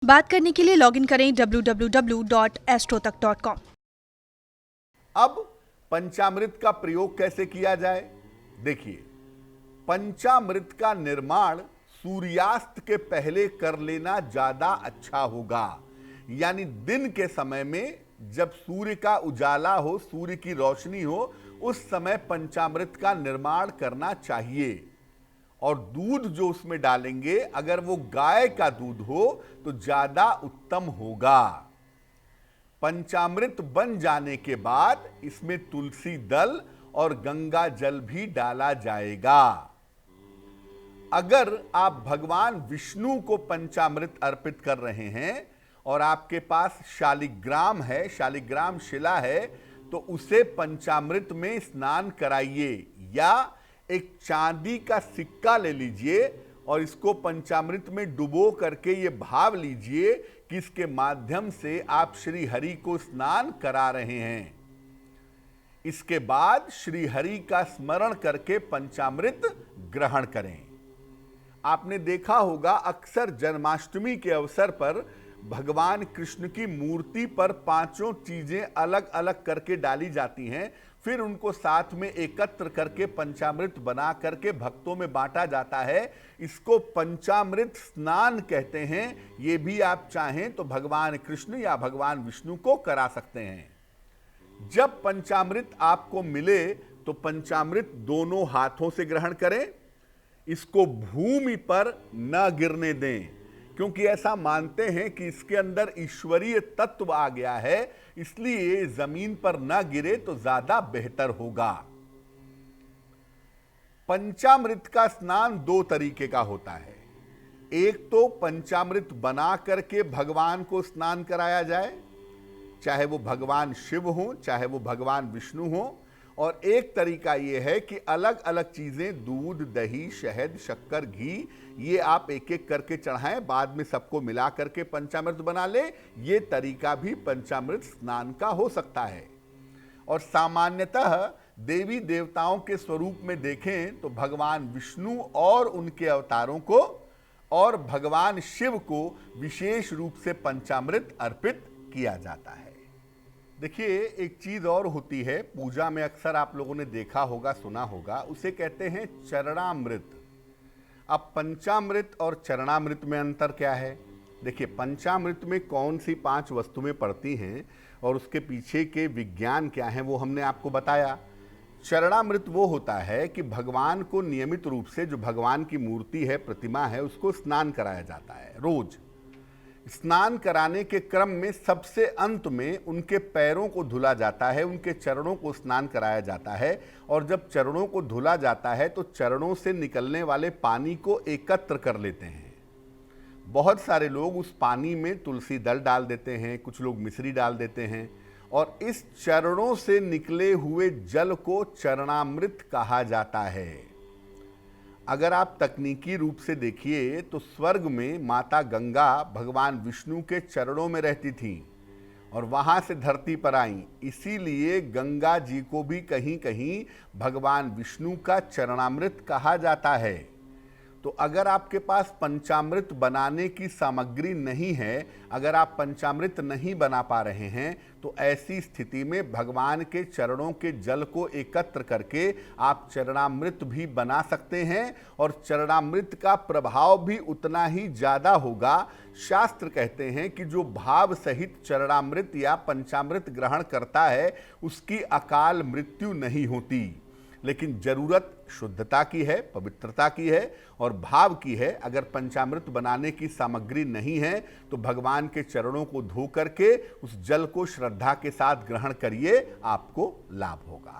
बात करने के लिए लॉगिन करें www.astrotak.com। अब पंचामृत का प्रयोग कैसे किया जाए? देखिए, पंचामृत का निर्माण सूर्यास्त के पहले कर लेना ज्यादा अच्छा होगा। यानी दिन के समय में जब सूर्य का उजाला हो, सूर्य की रोशनी हो, उस समय पंचामृत का निर्माण करना चाहिए। और दूध जो उसमें डालेंगे, अगर वो गाय का दूध हो तो ज्यादा उत्तम होगा। पंचामृत बन जाने के बाद इसमें तुलसी दल और गंगा जल भी डाला जाएगा। अगर आप भगवान विष्णु को पंचामृत अर्पित कर रहे हैं और आपके पास शालिग्राम है, शालिग्राम शिला है, तो उसे पंचामृत में स्नान कराइए। या एक चांदी का सिक्का ले लीजिए और इसको पंचामृत में डुबो करके ये भाव लीजिए कि इसके माध्यम से आप श्री हरि को स्नान करा रहे हैं। इसके बाद श्री हरि का स्मरण करके पंचामृत ग्रहण करें। आपने देखा होगा, अक्सर जन्माष्टमी के अवसर पर भगवान कृष्ण की मूर्ति पर पांचों चीजें अलग अलग करके डाली जाती हैं, फिर उनको साथ में एकत्र करके पंचामृत बना करके भक्तों में बांटा जाता है। इसको पंचामृत स्नान कहते हैं। ये भी आप चाहें तो भगवान कृष्ण या भगवान विष्णु को करा सकते हैं। जब पंचामृत आपको मिले तो पंचामृत दोनों हाथों से ग्रहण करें। इसको भूमि पर न गिरने दें, क्योंकि ऐसा मानते हैं कि इसके अंदर ईश्वरीय तत्व आ गया है, इसलिए जमीन पर न गिरे तो ज्यादा बेहतर होगा। पंचामृत का स्नान दो तरीके का होता है। एक तो पंचामृत बना करके भगवान को स्नान कराया जाए, चाहे वो भगवान शिव हो, चाहे वो भगवान विष्णु हो। और एक तरीका यह है कि अलग अलग चीजें, दूध, दही, शहद, शक्कर, घी, ये आप एक एक करके चढ़ाएं, बाद में सबको मिला करके पंचामृत बना ले। ये तरीका भी पंचामृत स्नान का हो सकता है। और सामान्यतः देवी देवताओं के स्वरूप में देखें तो भगवान विष्णु और उनके अवतारों को और भगवान शिव को विशेष रूप से पंचामृत अर्पित किया जाता है। देखिए, एक चीज और होती है, पूजा में अक्सर आप लोगों ने देखा होगा, सुना होगा, उसे कहते हैं चरणामृत। अब पंचामृत और चरणामृत में अंतर क्या है? देखिए, पंचामृत में कौन सी 5 वस्तुएं पड़ती हैं और उसके पीछे के विज्ञान क्या हैं वो हमने आपको बताया। चरणामृत वो होता है कि भगवान को नियमित रूप से, जो भगवान की मूर्ति है, प्रतिमा है, उसको स्नान कराया जाता है रोज। स्नान कराने के क्रम में सबसे अंत में उनके पैरों को धुला जाता है, उनके चरणों को स्नान कराया जाता है। और जब चरणों को धुला जाता है तो चरणों से निकलने वाले पानी को एकत्र कर लेते हैं। बहुत सारे लोग उस पानी में तुलसी दल डाल देते हैं, कुछ लोग मिश्री डाल देते हैं, और इस चरणों से निकले हुए जल को चरणामृत कहा जाता है। अगर आप तकनीकी रूप से देखिए तो स्वर्ग में माता गंगा भगवान विष्णु के चरणों में रहती थी और वहां से धरती पर आई, इसीलिए गंगा जी को भी कहीं कहीं भगवान विष्णु का चरणामृत कहा जाता है। तो अगर आपके पास पंचामृत बनाने की सामग्री नहीं है, अगर आप पंचामृत नहीं बना पा रहे हैं, तो ऐसी स्थिति में भगवान के चरणों के जल को एकत्र करके आप चरणामृत भी बना सकते हैं और चरणामृत का प्रभाव भी उतना ही ज्यादा होगा। शास्त्र कहते हैं कि जो भाव सहित चरणामृत या पंचामृत ग्रहण करता है उसकी अकाल मृत्यु नहीं होती, लेकिन जरूरत शुद्धता की है, पवित्रता की है और भाव की है। अगर पंचामृत बनाने की सामग्री नहीं है तो भगवान के चरणों को धो करके उस जल को श्रद्धा के साथ ग्रहण करिए, आपको लाभ होगा।